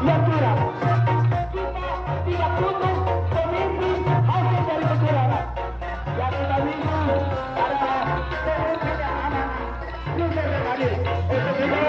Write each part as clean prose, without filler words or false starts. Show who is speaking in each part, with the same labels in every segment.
Speaker 1: yang curang. Kita tidak butuh pemimpin hasil dari kecurangan. Yang kita minta adalah pemimpin yang aman, jujur dan adil. Untuk itu,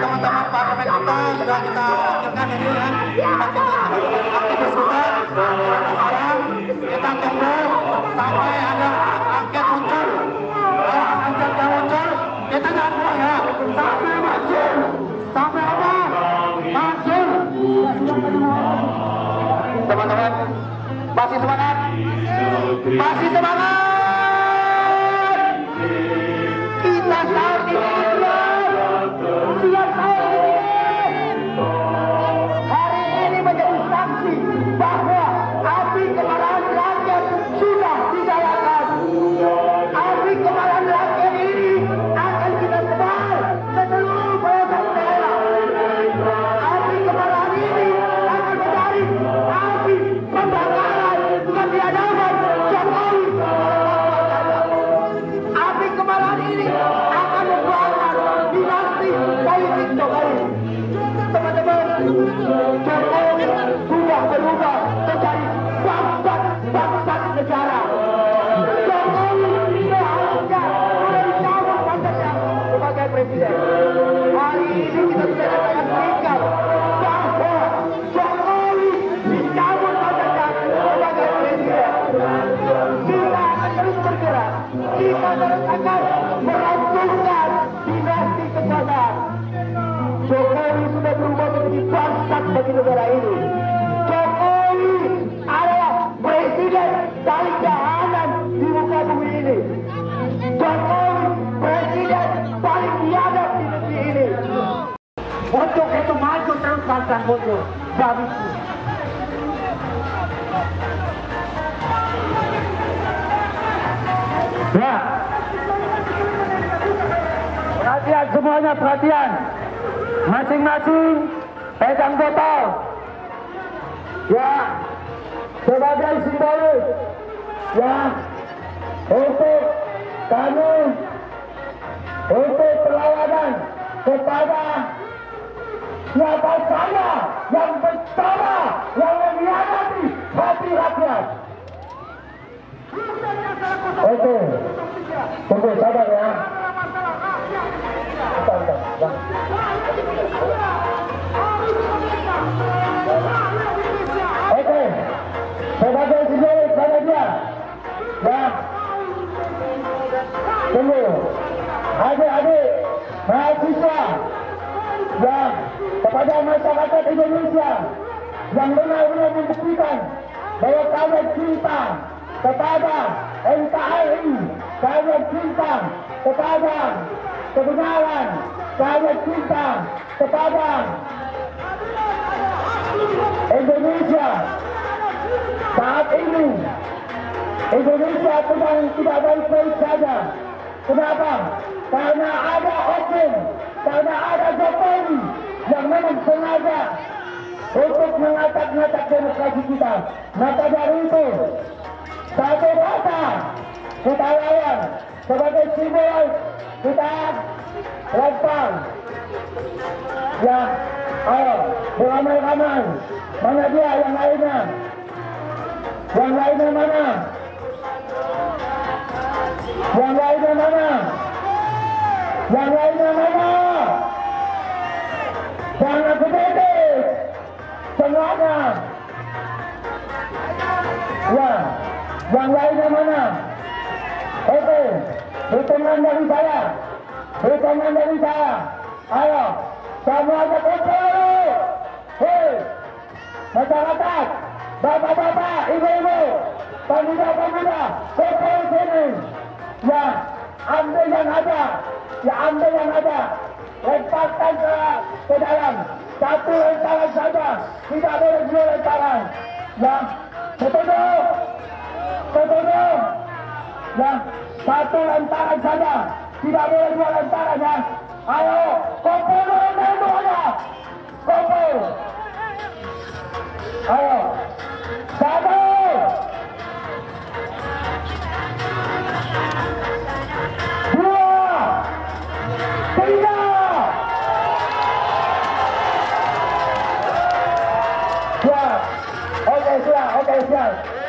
Speaker 2: teman-teman parlemen kita sudah kita
Speaker 1: silakan ini ya. Aktivis sudah, sekarang kita tunggu sampai ada angket muncul. Kalau angketnya muncul, kita jangan buang ya. Sampai manjur, sampai apa? Manjur. Teman-teman, masih semangat, masih semangat. Kita tahun ini hari ini menjadi saksi bahwa api kemarahan rakyat sudah dinyalakan. Api kemarahan rakyat ini akan kita sebar ke seluruh pelosok daerah. Api kemarahan ini akan menjadi api pembakaran yang dihadapan Jokowi. Api kemarahan ini akan membakar dinasti politik Jokowi. Teman-teman, Jokowi sudah berubah menjadi bangsat negara. Jokowi seharusnya sudah dicabut pangkatnya sebagai presiden. Hari ini kita bisa katakan sikap bahwa Jokowi dicabut pangkatnya sebagai presiden. Kita akan terus bergerak. Kita terus akan merampungkan dinasti kekuasaan. Jokowi sudah berubah menjadi bangsat bagi negara ini. Jokowi adalah presiden paling jahanam di muka bumi ini. Jokowi presiden paling biadab di negeri ini. Untuk itu maju terus bangsa mundur. Babiku. Ya. Perhatian semuanya, perhatian. Masing-masing pegang botol. Ya. Sebagai simbolis. Ya. Untuk kami. Untuk perlawanan kepada siapa saja yang bersalah, yang mengkhianati hati rakyat. Oke, tunggu sabar ya. Oke, sebagai simbolis pada dia. Ya, tunggu. Adik-adik mahasiswa yang kepada masyarakat Indonesia yang benar-benar membuktikan bahwa kalian cinta kepada NKRI, kalian cinta kepada kebenaran, kalian cinta kepada Indonesia. Saat ini Indonesia sedang tidak baik-baik saja. Kenapa? Karena ada oknum, karena ada Jokowi yang memang sengaja untuk mengacak-ngacak demokrasi kita. Maka dari itu, satu kata kita lawan sebagai simbol kita lempar. Ya, ayo beramai-ramai. Mana dia yang lainnya? Yang lainnya mana? Yang lainnya mana? Yang lainnya mana? Jangan sedikit semuanya. Ya, yang lainnya mana? Oke, hitungan dari saya. Hitungan dari saya. Ayo, semuanya kumpul. Hei, masyarakat, bapak-bapak, ibu-ibu, pemuda-pemuda, kumpul sini. Ya, ambil yang ada. Ya, ambil yang ada. Lemparkan ke dalam. Satu lemparan saja. Tidak boleh dua lemparan. Ya, setuju. Setuju. Ya, satu lemparan saja. Tidak boleh dua lemparan ya. Ayo, kumpul semuanya. Kumpul. Ayo. Satu.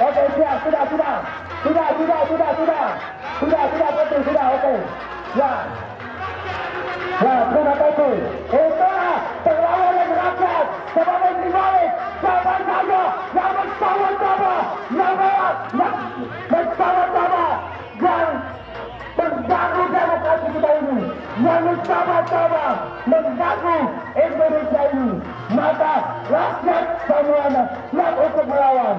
Speaker 1: Oke, siap, sudah, betul, sudah, oke. Ya, terima kasih. Itulah perlawanan rakyat sebagai yang bersama-sama yang mengganggu demokrasi kita ini, yang bersama-sama mengganggu Indonesia ini, maka rakyat semuanya siap untuk melawan.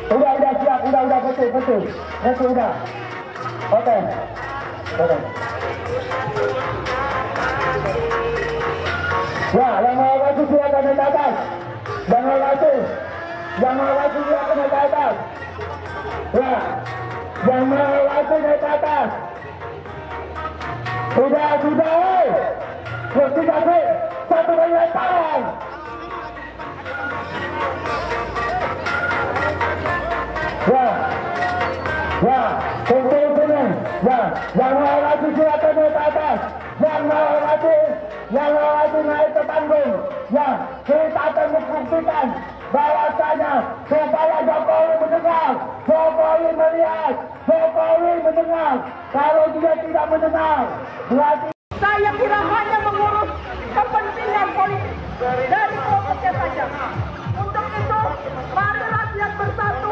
Speaker 1: Udah siap, udah betul udah. Oke. Ya, yang mengawasi silakan naik ke atas. Yang mengawasi silakan naik ke atas. Ya, yang mengawasi naik ke atas. Sudah, terus dikasih satu banyak tangan. Ya, tunggu sini. Ya, yang mengawasi silakan naik ke atas. Yang mengawasi naik ke panggung. Ya, kita akan membuktikan bahwasanya supaya Jokowi mendengar, Jokowi melihat, Jokowi mendengar. Kalau dia tidak mendengar, berarti
Speaker 2: saya tidak hanya mengurus kepentingan politik dari kelompoknya saja. Untuk itu, mari rakyat bersatu,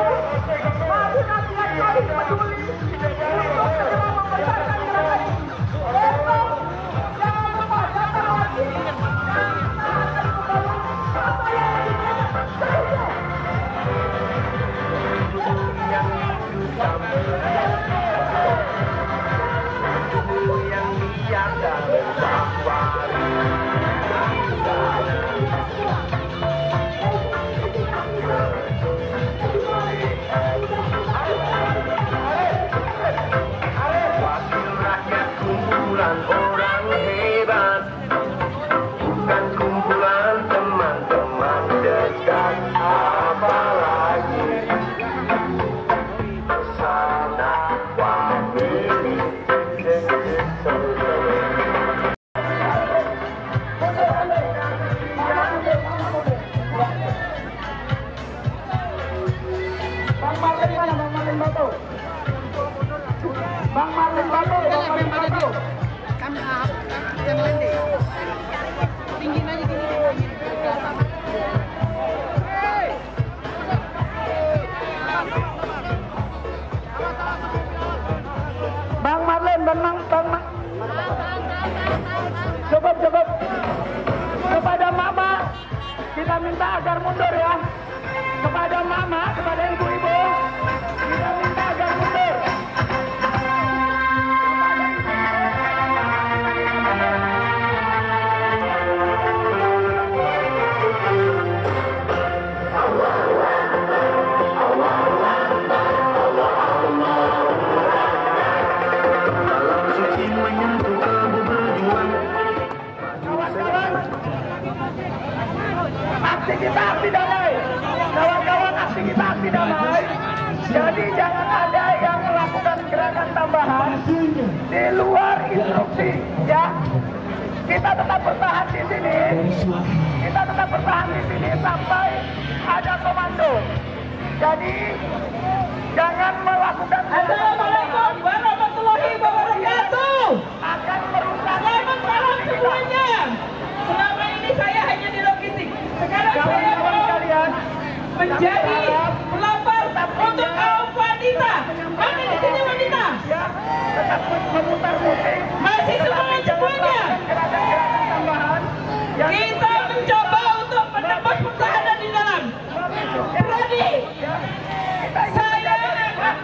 Speaker 2: mari rakyat saling peduli untuk segera membesarkan gerakan ini. Besok, jangan lupa datang lagi. Dan kita akan membangun apa yang lebih banyak.
Speaker 3: Orang hebat, bukan kumpulan teman-teman dekat, apalagi sana wamili.
Speaker 1: Bang Martin Batu.
Speaker 4: Kami up, jangan landing. Tinggiin aja gini ke atas.
Speaker 1: Bang Marlin dan Bang cukup. Kepada Mama kita minta agar mundur ya. Kepada Mama, kepada ibu-ibu kita minta agar mundur. Aksi kita aksi damai, kawan-kawan, aksi kita aksi damai. Jadi jangan ada yang melakukan gerakan tambahan di luar instruksi, ya. Kita tetap bertahan di sini. Sampai ada komando. Jadi jangan melakukan.
Speaker 2: Assalamualaikum warahmatullahi wabarakatuh.
Speaker 1: Akan merusak.
Speaker 2: Selamat malam semuanya. Selama ini saya hanya di logistik. Sekarang saya mau menjadi pelapor untuk kaum wanita. Mana di sini wanita?
Speaker 1: Ya, tetap memutar musik.
Speaker 2: Masih semangat semuanya.
Speaker 1: Gerakan tambahan.
Speaker 2: Kita mencoba untuk menembus pertahanan di dalam. Berani. Saya akan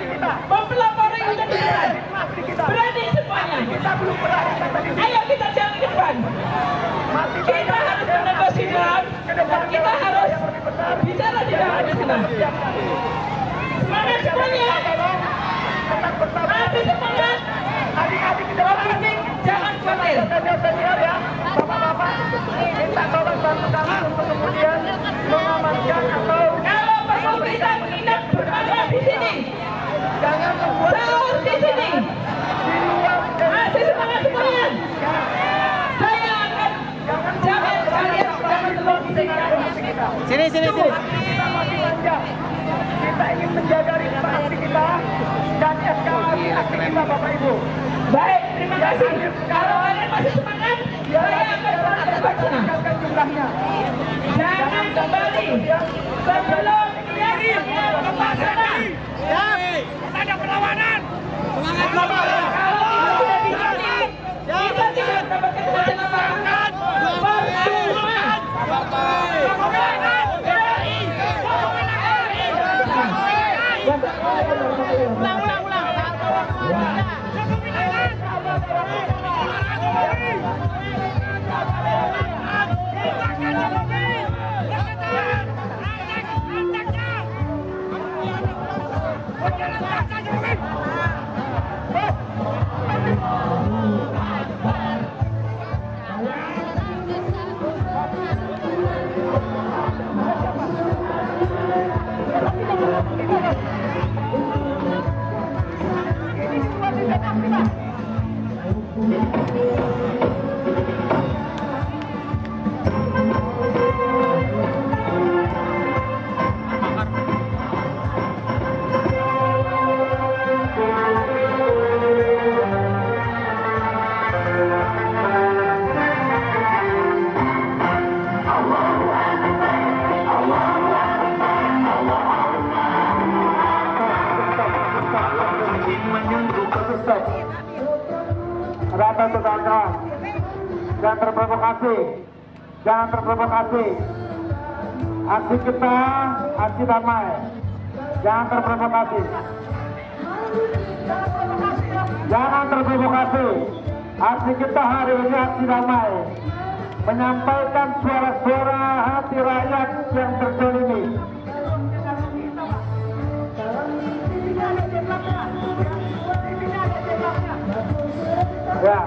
Speaker 2: mempelopori untuk di depan. Berani semuanya. Ayo kita jalan ke depan. Kita harus menembus di dalam. Dan kita harus bicara di dalam di sana. Semangat semuanya. Masih semangat.
Speaker 1: Adik-adik kita
Speaker 2: Logistik jangan khawatir.
Speaker 1: senior ya, bapak-bapak, minta tolong bantu kami untuk kemudian mengamankan atau
Speaker 2: Kalau perlu bisa menginap bermalam di sini.
Speaker 1: jangan membuat
Speaker 2: Sahur di sini.
Speaker 1: di luar.
Speaker 2: Masih semangat semuanya. Saya akan jamin kalian dapat logistik.
Speaker 4: Sini.
Speaker 1: Kita masih panjang. Kita ingin menjaga ritme aksi kita dan eskalasi aksi kita, Bapak Ibu.
Speaker 2: Baik, terima kasih. Kalau kalian masih semangat, saya akan berangkat ke sana.
Speaker 1: Tinggalkan jumlahnya.
Speaker 2: Jangan kembali sebelum kirim ke pasar. perlawanan. Semangat perlawanan. Kalau tidak diganti, kita tidak mendapatkan keselamatan. Perlawanan.
Speaker 1: Rata kawan-kawan, jangan terprovokasi, jangan terprovokasi. Aksi kita, aksi damai, jangan terprovokasi, jangan terprovokasi. Aksi kita hari ini aksi damai, menyampaikan suara-suara hati rakyat yang terzalimi. Ya.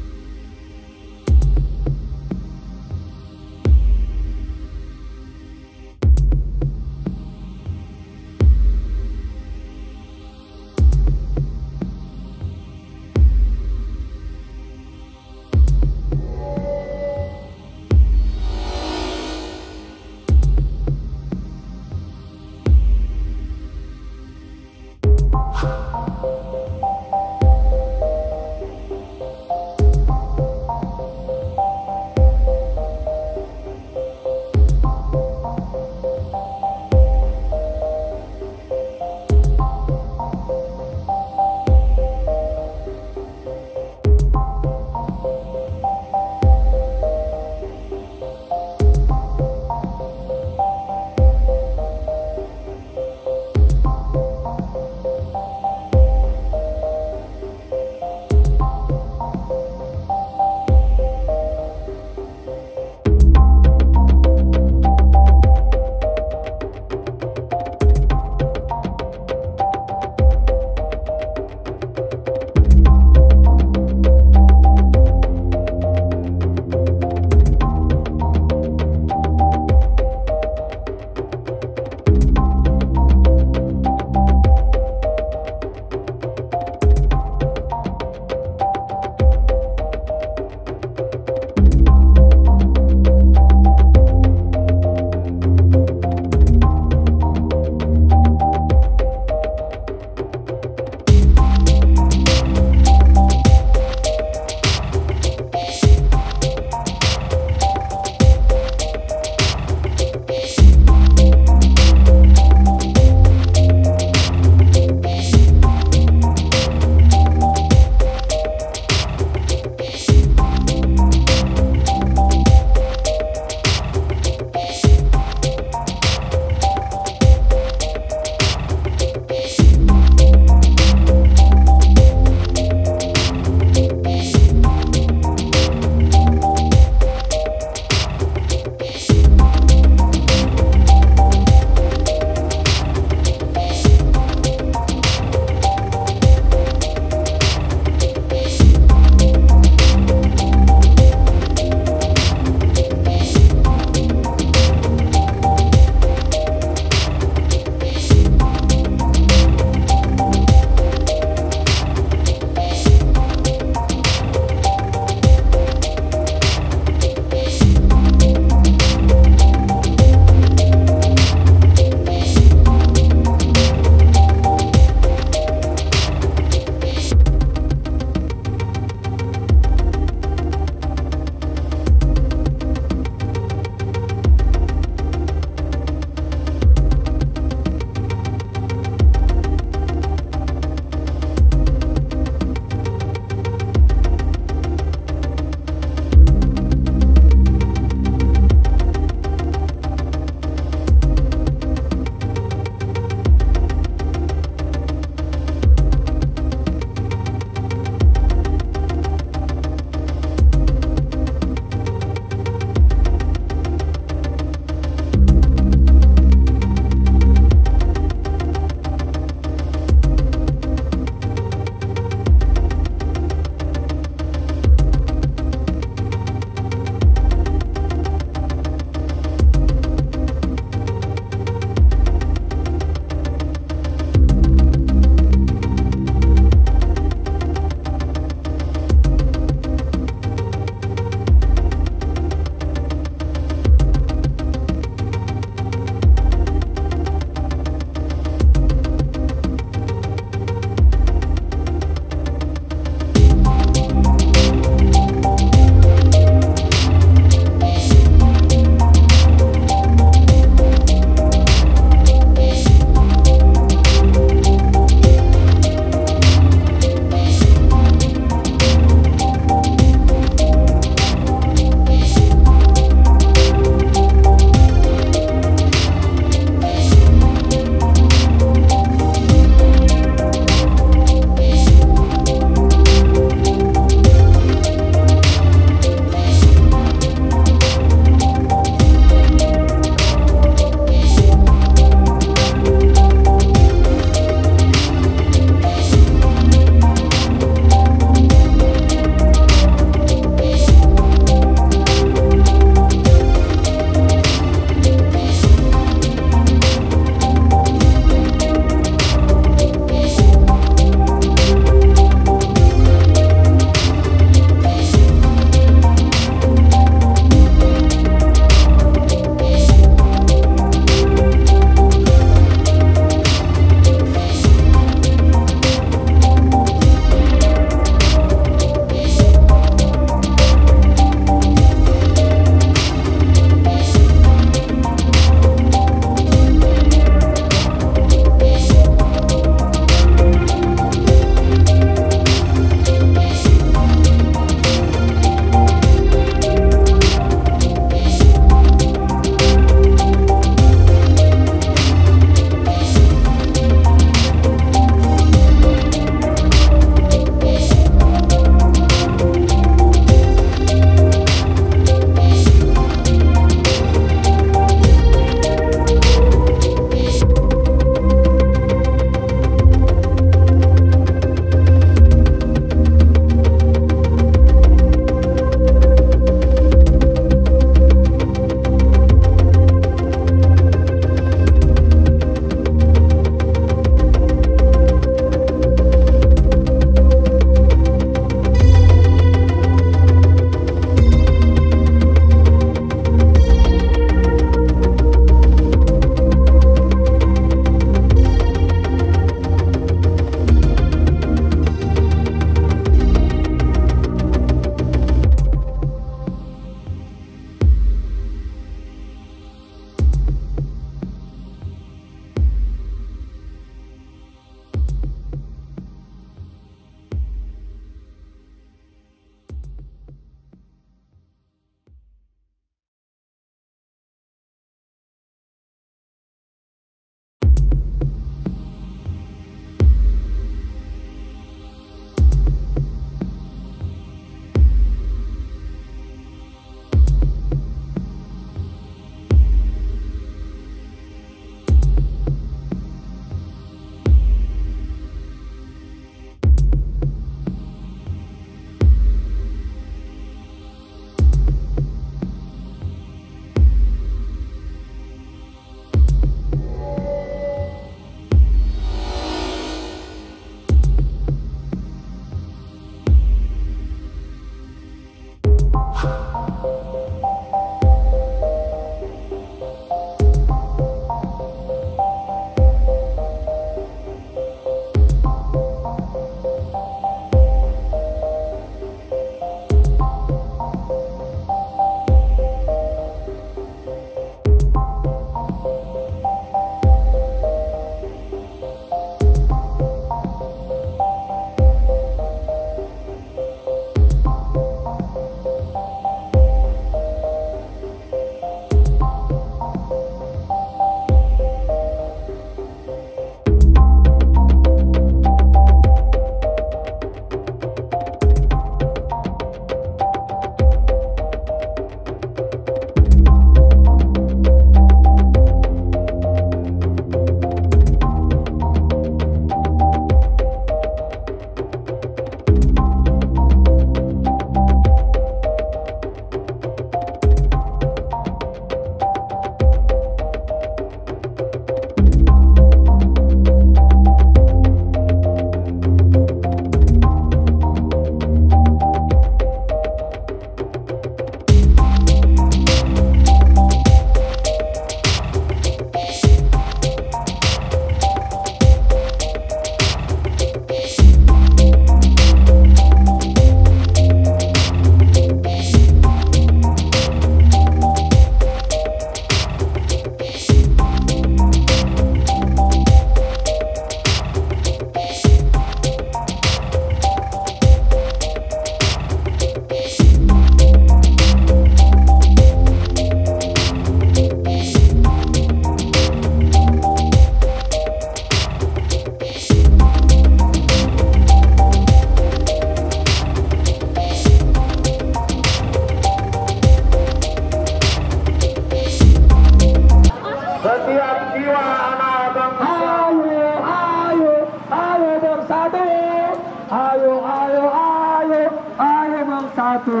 Speaker 1: bersatu.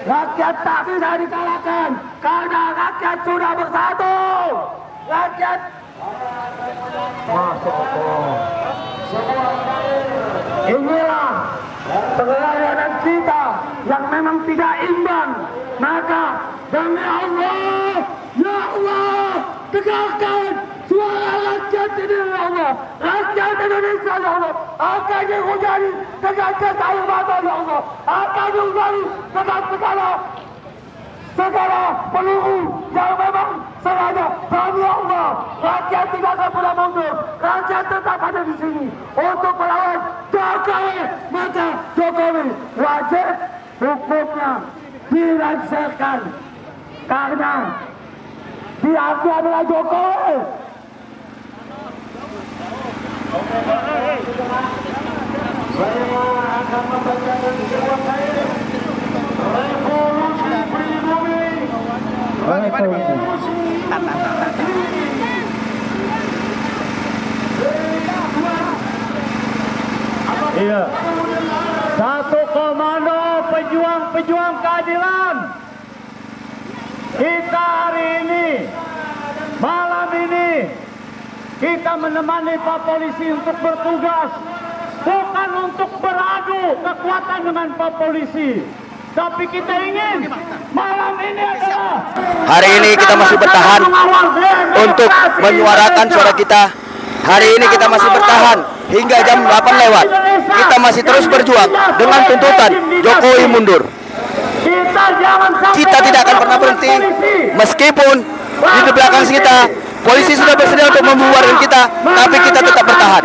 Speaker 1: Rakyat tak bisa dikalahkan karena rakyat sudah bersatu. Rakyat masuk inilah perlawanan kita yang memang tidak imbang. Maka demi Allah, ya Allah, tegakkan suara rakyat ini, ya Allah. Rakyat Indonesia, ya Allah, akan dihujani dengan gas air mata, ya Allah. Akan dihujani dengan segala peluru yang memang sengaja. Demi Allah, rakyat tidak akan pernah mundur. Rakyat tetap ada di sini untuk melawan Jokowi. Maka Jokowi wajib hukumnya dilancarkan karena diakui adalah Jokowi. Saya akan membacakan sebuah syair revolusi pribumi. Iya. Satu komando pejuang-pejuang keadilan. Kita hari ini, malam ini, kita menemani Pak Polisi untuk bertugas, bukan untuk beradu kekuatan dengan Pak Polisi, tapi kita ingin malam ini adalah
Speaker 5: hari ini kita masih bertahan untuk menyuarakan suara kita. Hari ini kita masih bertahan hingga jam 8 lewat. Kita masih terus berjuang dengan tuntutan Jokowi mundur. Kita tidak akan pernah berhenti meskipun di belakang kita polisi sudah bersedia untuk membubarkan kita, tapi kita tetap bertahan.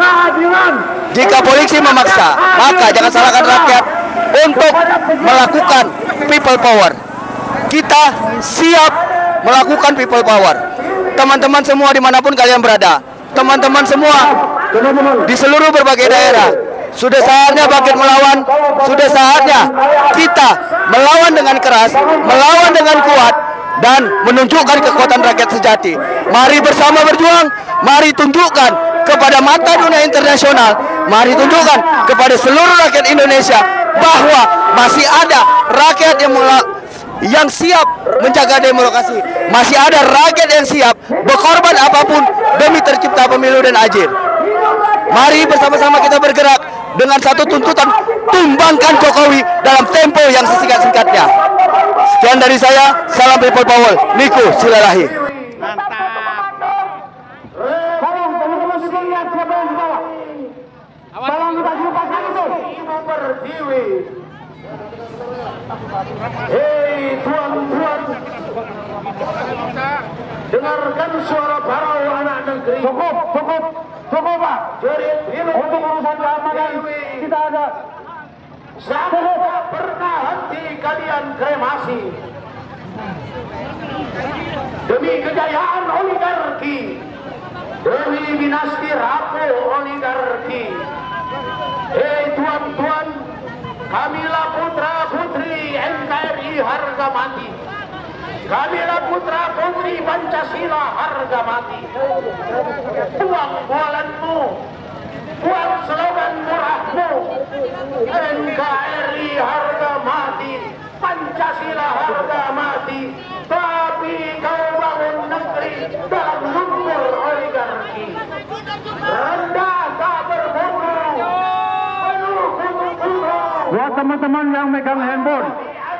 Speaker 5: Jika polisi memaksa, maka jangan salahkan rakyat untuk melakukan people power. Kita siap melakukan people power. Teman-teman semua dimanapun kalian berada, teman-teman semua di seluruh berbagai daerah, sudah saatnya bangkit melawan. Sudah saatnya kita melawan dengan keras, melawan dengan kuat, dan menunjukkan kekuatan rakyat sejati. Mari bersama berjuang, mari tunjukkan kepada mata dunia internasional, mari tunjukkan kepada seluruh rakyat Indonesia bahwa masih ada rakyat yang siap menjaga demokrasi. Masih ada rakyat yang siap berkorban apapun demi tercipta pemilu dan adil. Mari bersama-sama kita bergerak dengan satu tuntutan, tumbangkan Jokowi dalam tempo yang sesingkat-singkatnya. Sekian dari saya, salam people power, Niko Silalahi.
Speaker 1: Tolong teman-teman lihat siapa yang dibawa. Tolong kita lupakan itu. Ibu Pertiwi. Hei tuan-tuan, dengarkan suara para anak negeri. Cukup Pak. Untuk urusan keamanan kita ada. Saya tidak pernah henti kalian kremasi demi kejayaan oligarki, demi dinasti rapuh oligarki. Hei tuan-tuan, kamilah putra putri NKRI harga mati. Kamilah putra putri Pancasila harga mati. Buang bualanmu, buang slogan murahmu. NKRI harga mati, Pancasila harga mati. Tapi kau bangun negeri dalam lumpur oligarki. Rendah tak berburu, penuh kutu-kutu. Buat teman-teman yang megang handphone,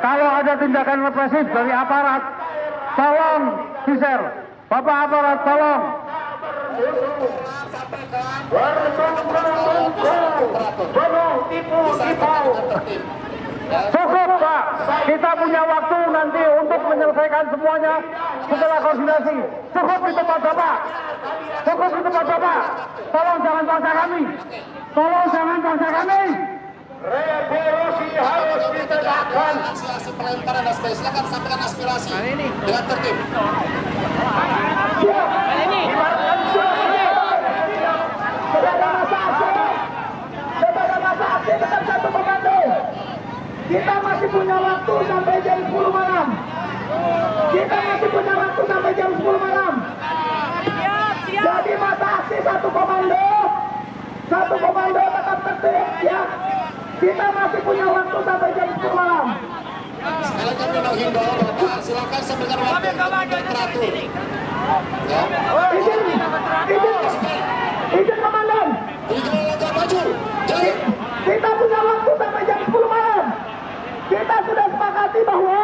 Speaker 1: kalau ada tindakan represif dari aparat, tolong di-share. Bapak aparat, tolong. Penuh tipu-tipu. Cukup Pak, kita punya waktu nanti untuk menyelesaikan semuanya setelah koordinasi. Cukup di tempat Bapak. Cukup di tempat Bapak. Tolong jangan paksa kami. Tolong jangan paksa kami. Revolusi harus ditegakkan.
Speaker 6: Aspirasi pelemparan dan sebagainya. Silakan sampaikan aspirasi dengan tertib.
Speaker 1: Tetap satu komando. Kita masih punya waktu sampai jam 10 malam. Kita masih punya waktu sampai jam 10 malam. Jadi masa aksi satu komando. Satu komando tetap tertib ya. Kita masih punya waktu sampai jam 10 malam.
Speaker 6: Sekali lagi kami menghimbau Bapak, silakan sampaikan waktu yang teratur. Ya.
Speaker 1: Izin komandan.
Speaker 6: Izin langkah maju. Jadi
Speaker 1: Kita punya waktu sampai jam 10 malam. Kita sudah sepakati bahwa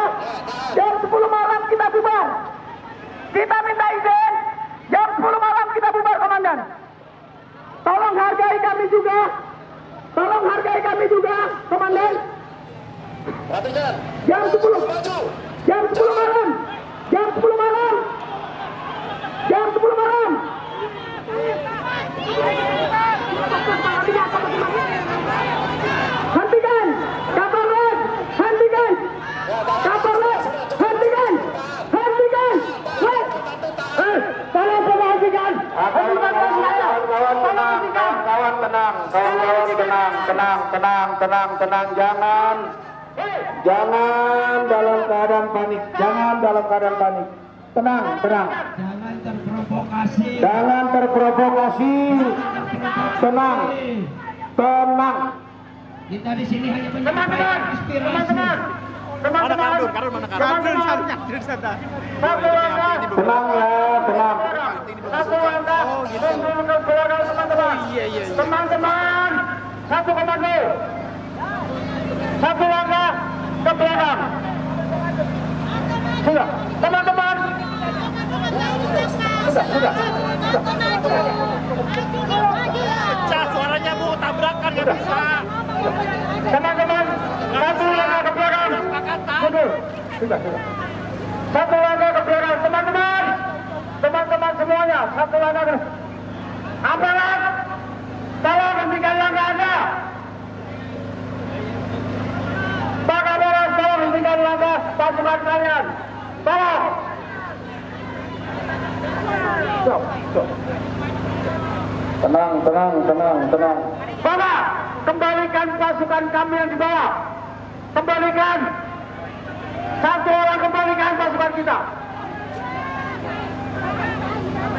Speaker 1: jam 10 malam kita bubar. Kita minta izin jam 10 malam kita bubar komandan. Tolong hargai kami juga. Tolong hargai kami juga komandan.
Speaker 6: perhatikan.
Speaker 1: Jam 10.
Speaker 6: Maju.
Speaker 1: Jam 10 malam. Jam 10 malam. Jam 10 malam. Hentikan. Kapolres. Hentikan. Kapolres. Hentikan. Hentikan. Tolong coba hentikan. Kawan-kawan tenang. Kawan-kawan tenang. Jangan dalam keadaan panik. Tenang. Jangan terprovokasi. Tenang.
Speaker 2: Kita di sini hanya menyampaikan aspirasi.
Speaker 1: Teman-teman. Tenang ya, tenang. Satu langkah ke belakang teman-teman. Teman-teman, satu komando. Satu langkah ke belakang. Sudah, teman-teman. Sudah.
Speaker 2: Suaranya Bu, tabrakan nggak bisa.
Speaker 1: Teman-teman, satu langkah ke belakang. Sudah. Satu langkah ke belakang, teman-teman. Teman-teman semuanya, satu langkah ke aparat, tolong hentikan langkah Anda. Pak Kapolres, tolong hentikan langkah pasukan kalian. Tolong. Tenang. Bapak, kembalikan pasukan kami yang di bawah. Kembalikan. Satu orang kembalikan pasukan kita.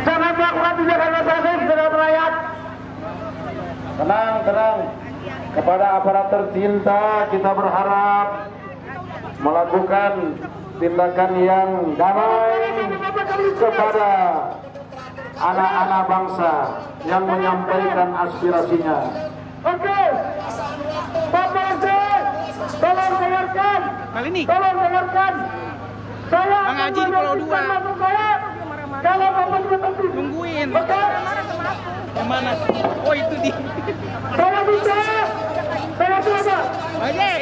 Speaker 1: Jangan melakukan tindakan represif terhadap rakyat. Tenang. Kepada aparat tercinta kita berharap melakukan tindakan yang damai kepada anak-anak bangsa yang menyampaikan aspirasinya. Oke, Bapak Presiden, tolong dengarkan.
Speaker 4: Kali ini.
Speaker 1: Tolong dengarkan. Saya
Speaker 4: Bang Haji di Pulau Dua.
Speaker 1: masuk saya. Kalau Bapak sudah tertib.
Speaker 4: Nungguin.
Speaker 1: Maka
Speaker 4: Yang mana? Oh itu di.
Speaker 1: saya minta. Saya coba.
Speaker 4: Oke.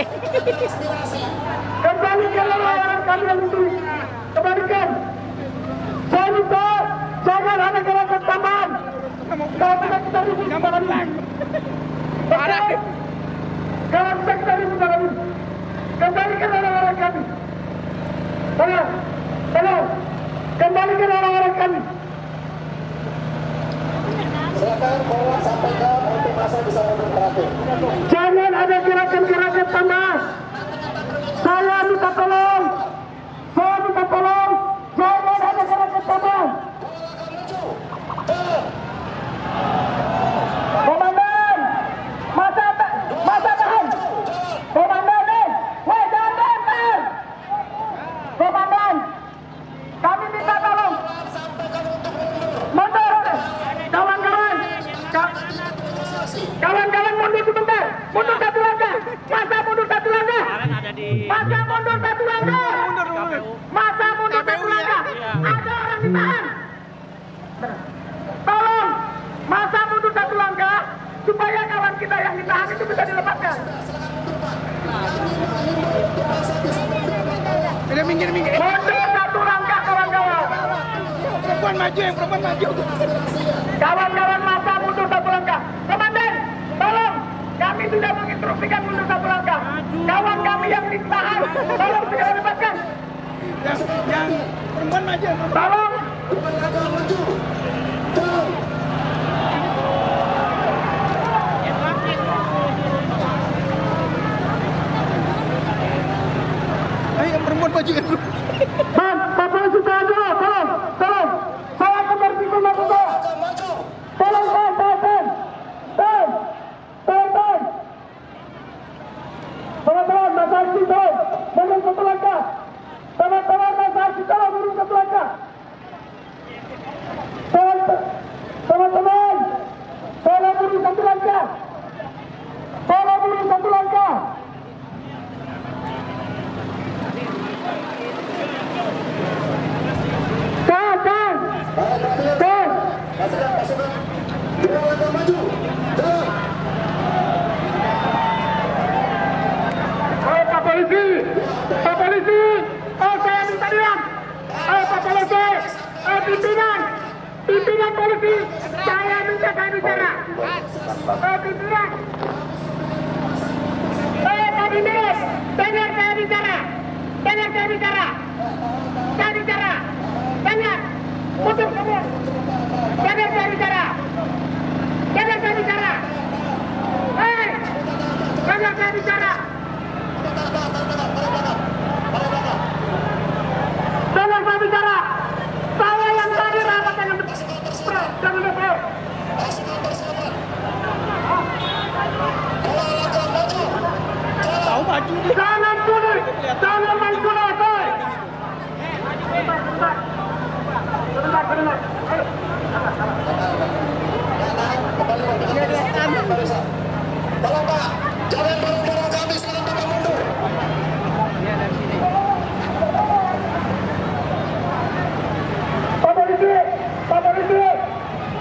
Speaker 1: Kembalikan larangan kalian itu. Kembalikan. Saya minta. Jangan ada gerakan tambahan. Kalau tidak kita ribut
Speaker 4: Nggak mau
Speaker 1: malam
Speaker 4: pulang.
Speaker 1: ini.
Speaker 4: Parah.
Speaker 1: Kalau tidak kita ribut malam ini. Kembalikan larangan kami. Tolong. Tolong. Kembalikan larangan kami.
Speaker 6: Silakan bawa sampaikan untuk masa bisa mundur terakhir.
Speaker 1: Jangan ada gerakan-gerakan tambahan. Saya minta tolong. Saya minta tolong. Jangan ada gerakan tambahan. Komandan, masa tahan. Komandan, woi jangan lempar. Komandan, kami minta tolong. Mundur, kawan-kawan. Kawan-kawan mundur sebentar. Mundur satu langkah. Masa mundur satu langkah. Masa mundur satu langkah. Masa mundur satu langkah. Ada orang ditahan. Tolong, masa mundur satu langkah supaya kawan kita yang ditahan itu bisa dilepaskan.
Speaker 4: Udah minggir.
Speaker 1: Mundur satu langkah kawan-kawan.
Speaker 4: Perempuan maju.
Speaker 1: Kawan-kawan masa mundur satu langkah. Komandan, tolong. Kami sudah menginstruksikan mundur satu langkah. Kawan kami yang ditahan, tolong segera lepaskan.
Speaker 4: Yang perempuan maju.
Speaker 1: Tolong.
Speaker 4: Ayo yang perempuan maju kan bro.
Speaker 1: Bang, Bapak sudah aja, tolong. Saya akan berpikir masuk saya. Tolong, tahan. Teman-teman, masa aksi tolong. Mundur satu langkah. Teman-teman, masa aksi tolong mundur satu langkah. Teman-teman, tolong mundur satu langkah. Tahan.
Speaker 6: Pasukan. Dua langkah maju. Jalan.
Speaker 1: Pak polisi. Oh, saya minta diam. Pak polisi. Pimpinan polisi. Saya minta saya bicara. Pimpinan. Kabinet. Dengar saya bicara. Dengar. Putus semua. Dengar saya bicara. Dengar saya bicara. Saya yang tadi rapat dengan DPR.
Speaker 4: Tahu maju dia.
Speaker 1: Jangan mundur. Jangan main bola, coy. Sebentar. Ayo.
Speaker 6: Tolong Pak, jangan dorong kami, sekarang Bapak mundur.
Speaker 1: Pak polisi,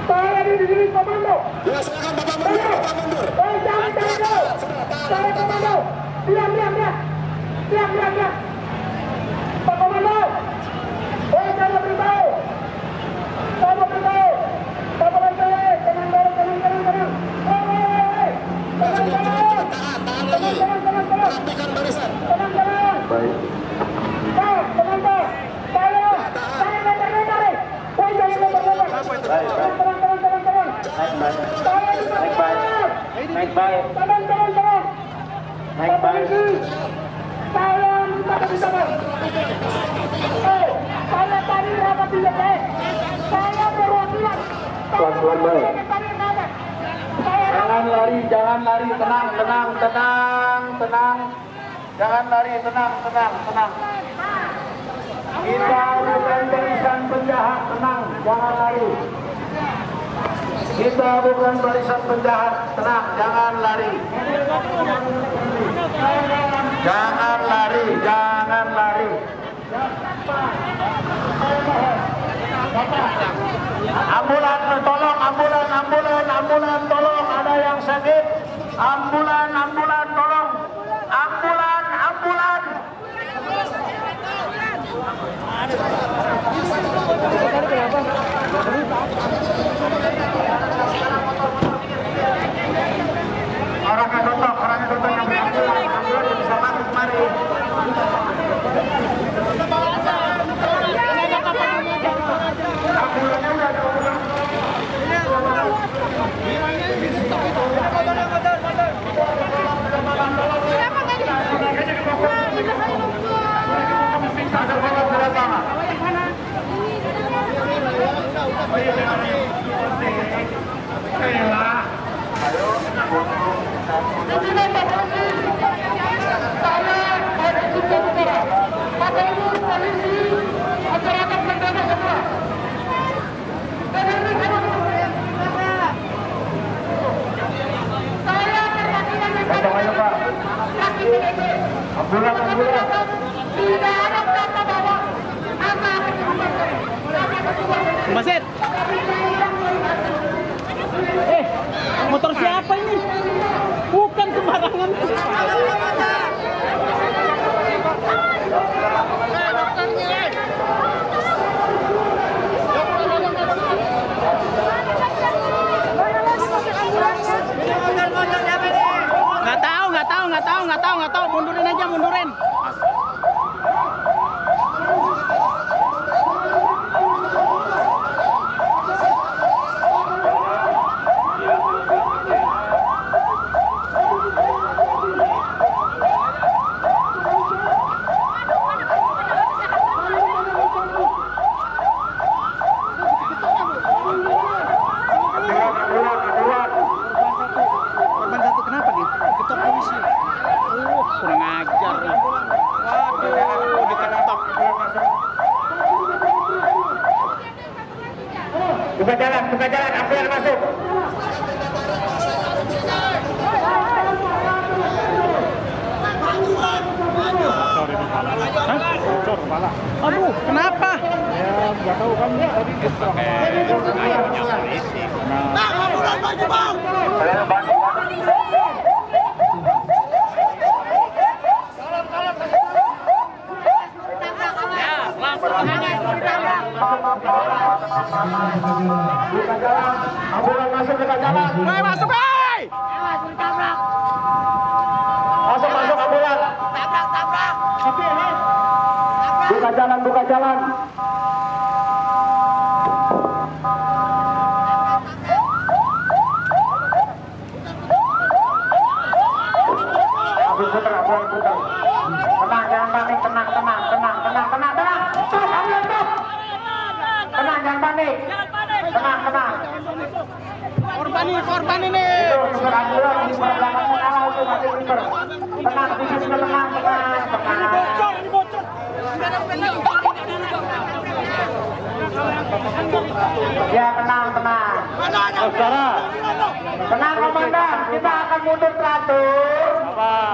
Speaker 1: saya di sini komando.
Speaker 6: Ya silakan Bapak mundur.
Speaker 1: Jangan jauh. Saya komando. Diam. Pak komando. Saya mau beritahu. Pak polisi, tenang.
Speaker 6: Tahan lagi. Rapikan barisan.
Speaker 1: Tenang.
Speaker 6: Baik.
Speaker 1: Teman-teman, saya lebar. Poin jangan lebar. Tenang.
Speaker 3: Naik baik.
Speaker 1: Tenang.
Speaker 3: Naik baik.
Speaker 1: Saya minta kebijakan. Saya tadi rapat di DPR. Saya perwakilan.
Speaker 3: Pelan-pelan baik. Jangan lari, tenang. Jangan lari, tenang. Kita bukan barisan penjahat, tenang, jangan lari. Kita bukan barisan penjahat. Tenang, jangan lari. Jangan lari, jangan lari. Ambulan, tolong, ambulan, tolong. Ada yang sakit. Ambulan, tolong. Ambulan. Orangnya tutup yang berambulan. Ambulan bisa masuk kemari.
Speaker 4: Maset. Motor siapa ini? Bukan sembarangan. Nggak tahu. Mundurin aja, mundurin. Korban satu kenapa nih? Ketok polisi. Kurang ajar. Waduh, diketok.
Speaker 3: Buka jalan, ambulan masuk.
Speaker 4: Aduh, kenapa?
Speaker 3: Ya, nggak tahu kan tadi polisi.
Speaker 6: Ambulan maju, Bang!
Speaker 3: Buka jalan, ambulan masuk, buka jalan.
Speaker 4: Woi, masuk, woi!
Speaker 3: Masuk ambulan.
Speaker 6: Tabrak!
Speaker 3: Buka jalan. Ambil putar. Tenang, jangan panik, tenang. Stop, ambulan, stop. Tenang, jangan panik. Tenang.
Speaker 4: Korban ini.
Speaker 3: Itu super ambulan di belakangnya kalah itu masih super. Tenang, tenang. Ya, tenang. Saudara. Tenang, komandan. Kita akan mundur teratur.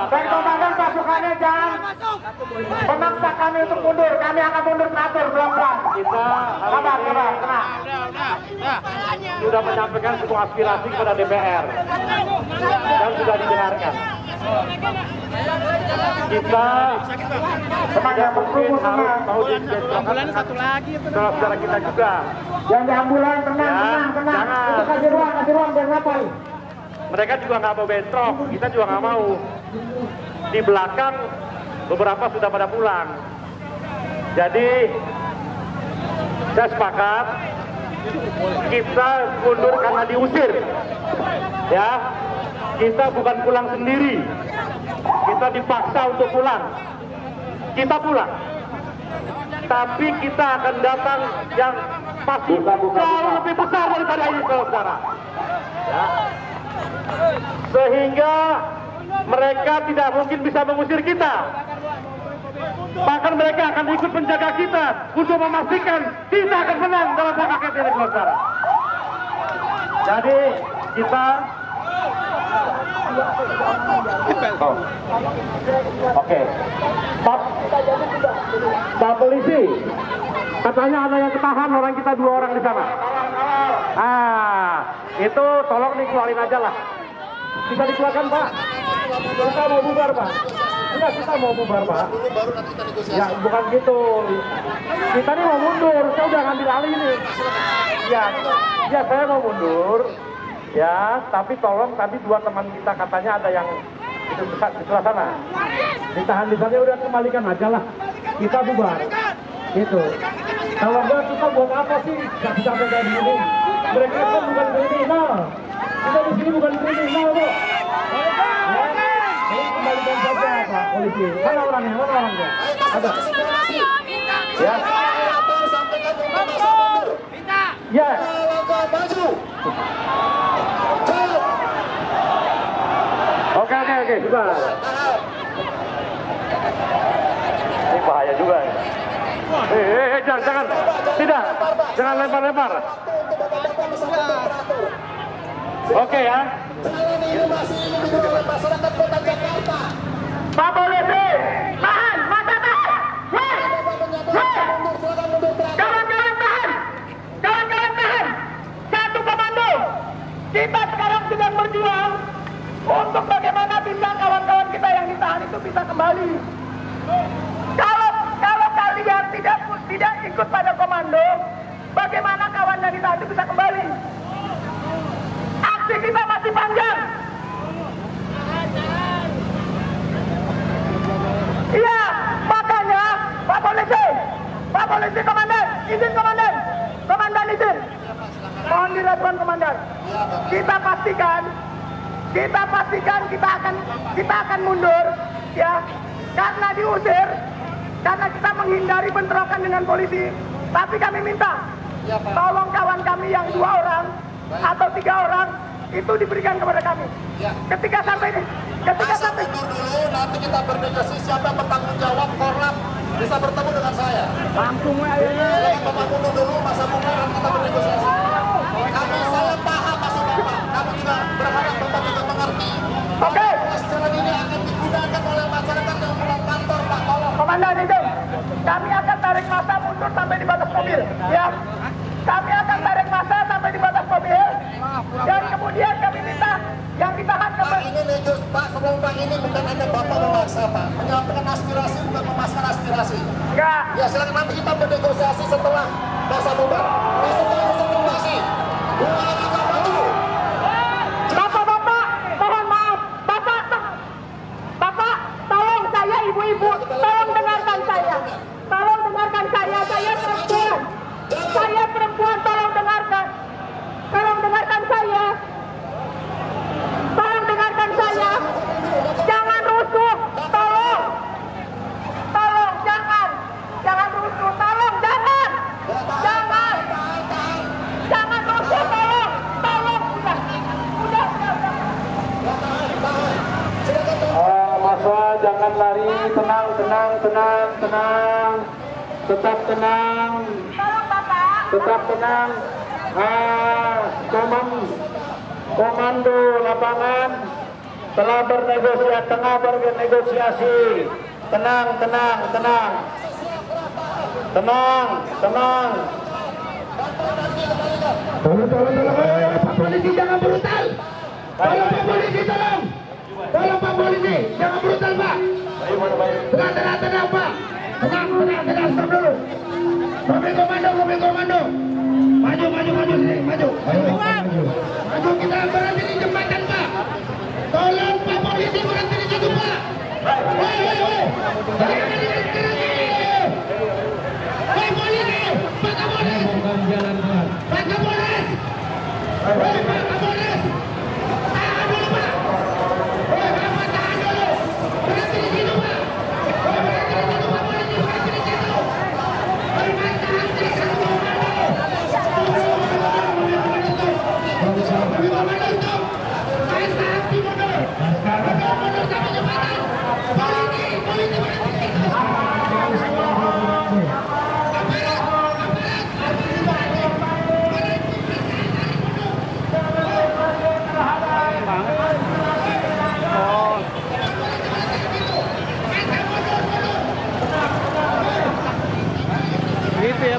Speaker 3: Dan komandan pasukannya jangan memaksa kami untuk mundur. Kami akan mundur teratur pelan-pelan. Kita sabar, tenang.
Speaker 7: Sudah menyampaikan sebuah aspirasi kepada DPR dan sudah didengarkan. Kita
Speaker 3: Tenang,
Speaker 7: mungkin harus mau
Speaker 4: Ambulan satu lagi.
Speaker 7: saudara-saudara kita juga.
Speaker 3: yang di ambulan tenang.
Speaker 7: Jangan.
Speaker 3: Itu kasih ruang biar ngapain.
Speaker 7: Mereka juga nggak mau bentrok, kita juga nggak mau. Di belakang beberapa sudah pada pulang. Jadi saya sepakat kita mundur karena diusir. Ya, kita bukan pulang sendiri. Kita dipaksa untuk pulang. Kita pulang. Tapi kita akan datang yang pasti jauh lebih besar daripada ini, saudara. Ya. Sehingga mereka tidak mungkin bisa mengusir kita. Bahkan mereka akan ikut menjaga kita untuk memastikan kita akan menang dalam hak angket ini, saudara. Jadi kita Oke. Pak polisi, katanya ada yang ketahan, orang kita 2 orang di sana. Itu tolong dikeluarin aja lah. Bisa dikeluarkan Pak. Kita mau bubar Pak. Enggak, kita mau bubar Pak. Ya bukan gitu. Kita nih mau mundur, saya udah ngambil alih ini. Ya saya mau mundur. Ya, tapi tolong tadi 2 teman kita katanya ada yang itu di sebelah sana. Ditahan di sana, udah kembalikan aja lah. Kita bubar. Gitu. Kalau enggak kita buat apa sih? Gak bisa kayak gini. Mereka kan bukan kriminal. Kita di sini bukan kriminal kok. Jadi kembalikan saja Pak polisi. Mana orangnya? Ada. Ya. Ya. Oke, juga. Ini bahaya juga ya. Jangan. Tidak. Jangan lempar-lempar. Oke ya. Pak polisi, tahan, mata tahan. Kawan-kawan tahan. Satu komando. Kita sekarang sedang berjuang untuk bagaimana bisa kawan-kawan kita yang ditahan itu bisa kembali. Kalau kalian tidak ikut pada komando, bagaimana kawan yang ditahan itu bisa kembali? Aksi kita masih panjang. Iya, makanya Pak polisi komandan, izin komandan, izin. Mohon direspon komandan. Kita pastikan kita akan mundur, ya, karena diusir, karena kita menghindari bentrokan dengan polisi. Tapi kami minta, tolong kawan kami yang 2 orang atau 3 orang itu diberikan kepada kami. Ketika sampai
Speaker 6: mundur dulu, nanti kita bernegosiasi siapa bertanggung jawab korlap bisa bertemu dengan saya.
Speaker 1: Langsung aja.
Speaker 6: Bapak mundur dulu, masa mundur kita bernegosiasi. Saya paham maksud Bapak. Kami juga berharap Bapak juga mengerti.
Speaker 1: Oke.
Speaker 6: Jalan ini akan digunakan oleh masyarakat yang pulang kantor, Pak. Tolong.
Speaker 1: Komandan itu, kami akan tarik massa mundur sampai di batas mobil, ya. Kami akan tarik massa sampai di batas mobil, dan kemudian kami minta yang ditahan
Speaker 6: Pak, ini negos, Pak, sebelum Pak ini bukan hanya Bapak memaksa, Pak. Menyampaikan aspirasi bukan memaksakan aspirasi.
Speaker 1: enggak.
Speaker 6: Ya, silakan nanti kita bernegosiasi setelah masa bubar. Setelah konsultasi.
Speaker 1: Bapak, mohon maaf. Bapak, tolong saya, ibu-ibu, tolong dengarkan saya. Saya perempuan, tolong dengarkan. saya. Jangan rusuh, tolong. Jangan rusuh, tolong, jangan rusuh, tolong, udah.
Speaker 7: Mahasiswa jangan lari, tenang, tetap tenang,
Speaker 1: Tolong, Bapak.
Speaker 7: tetap tenang. Komando lapangan telah bernegosiasi. Tenang.
Speaker 3: Tolong, Pak Polisi jangan brutal. Tolong Pak Polisi, tolong. Tolong Pak Polisi, jangan brutal Pak. Tenang Pak. Tenang, stop dulu. Mobil komando. Maju sini, maju. Maju, kita berhenti di jembatan Pak. Tolong Pak Polisi berhenti di situ Pak. Woi. Jangan di Pak Polisi, Pak Kapolres. Pak Kapolres. Woi Pak Kapolres. Tahan dulu Pak. Woi Bapak tahan dulu. Berhenti di situ Pak. Berhenti di situ Pak.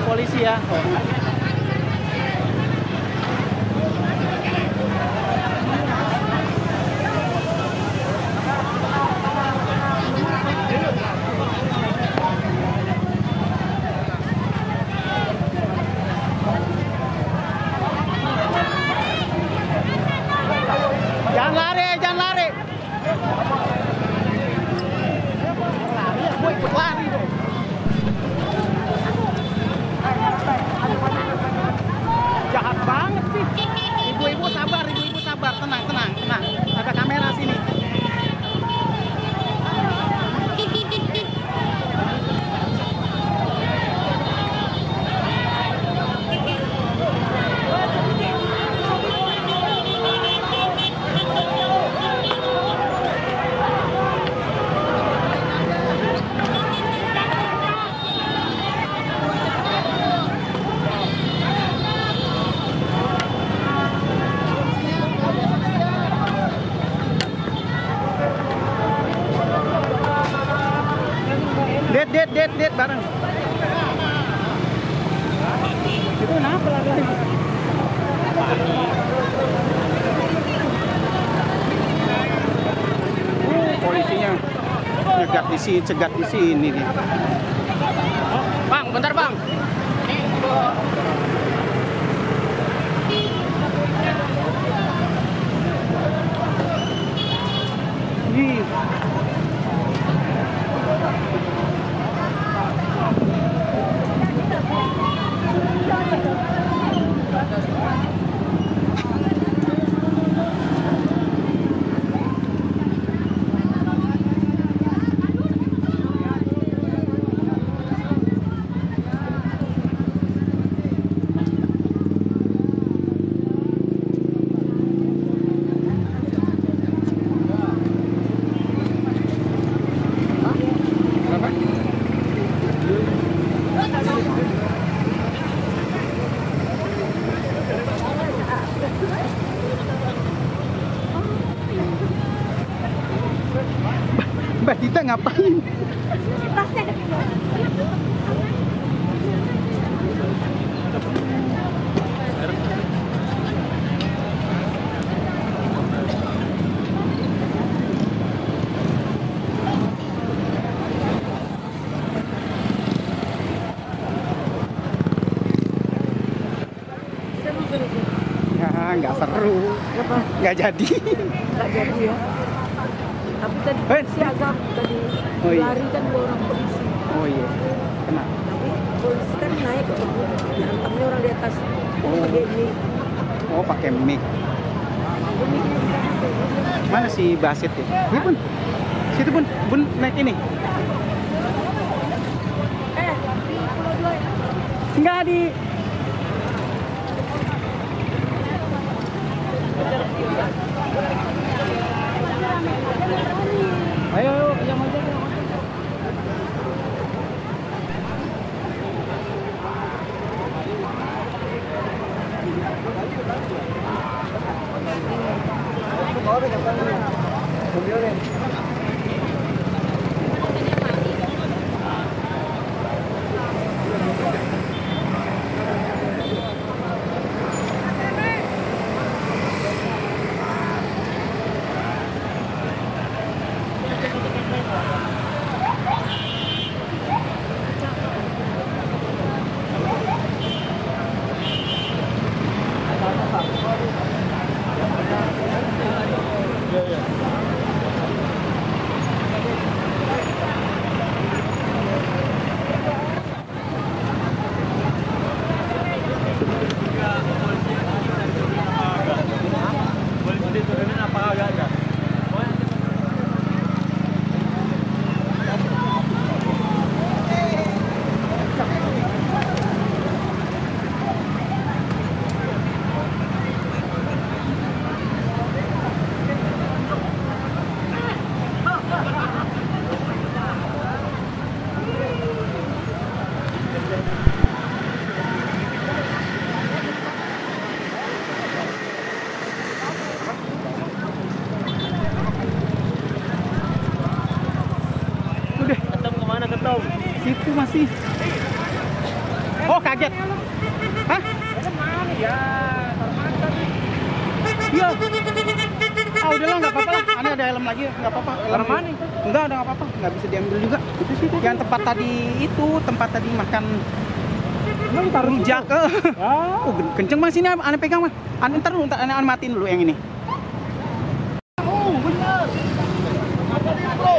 Speaker 4: polisi ya. Jangan lari, jangan lari. Lari ya, gue ikut lari dong. Jahat banget sih. Ibu-ibu sabar, tenang, tenang, tenang. Ada kamera sini. Det bareng. Itu kenapa lari? Polisinya cegat di sini dia. Bang, bentar bang. Ih. Mbak Dita ngapain?
Speaker 8: Tasnya ada di
Speaker 4: Ya, nggak seru. Nggak jadi.
Speaker 8: Nggak jadi ya. Tapi tadi polisi agak tadi lari kan dua orang polisi.
Speaker 4: Oh iya. Kenapa?
Speaker 8: Tapi polisi kan naik ke dihantamnya orang di atas. Pakai mic.
Speaker 4: Oh, pakai mic. Mana si Basit ya? Ini pun. Situ pun naik ini.
Speaker 8: Di Pulau 2 ya?
Speaker 4: Enggak di. Ayo, yang aja. Situ masih. Oh, kaget. Hah? Iya. Ah, udahlah, nggak apa-apa lah. Aneh ada helm lagi, nggak apa-apa. Helm mana? Enggak, udah nggak apa-apa. Nggak bisa diambil juga. Itu sih. Yang tempat tadi makan rujak. Oh, kenceng banget sini. Aneh pegang mah. Ntar aneh matiin dulu yang ini. Oh, bener. Ada di bro.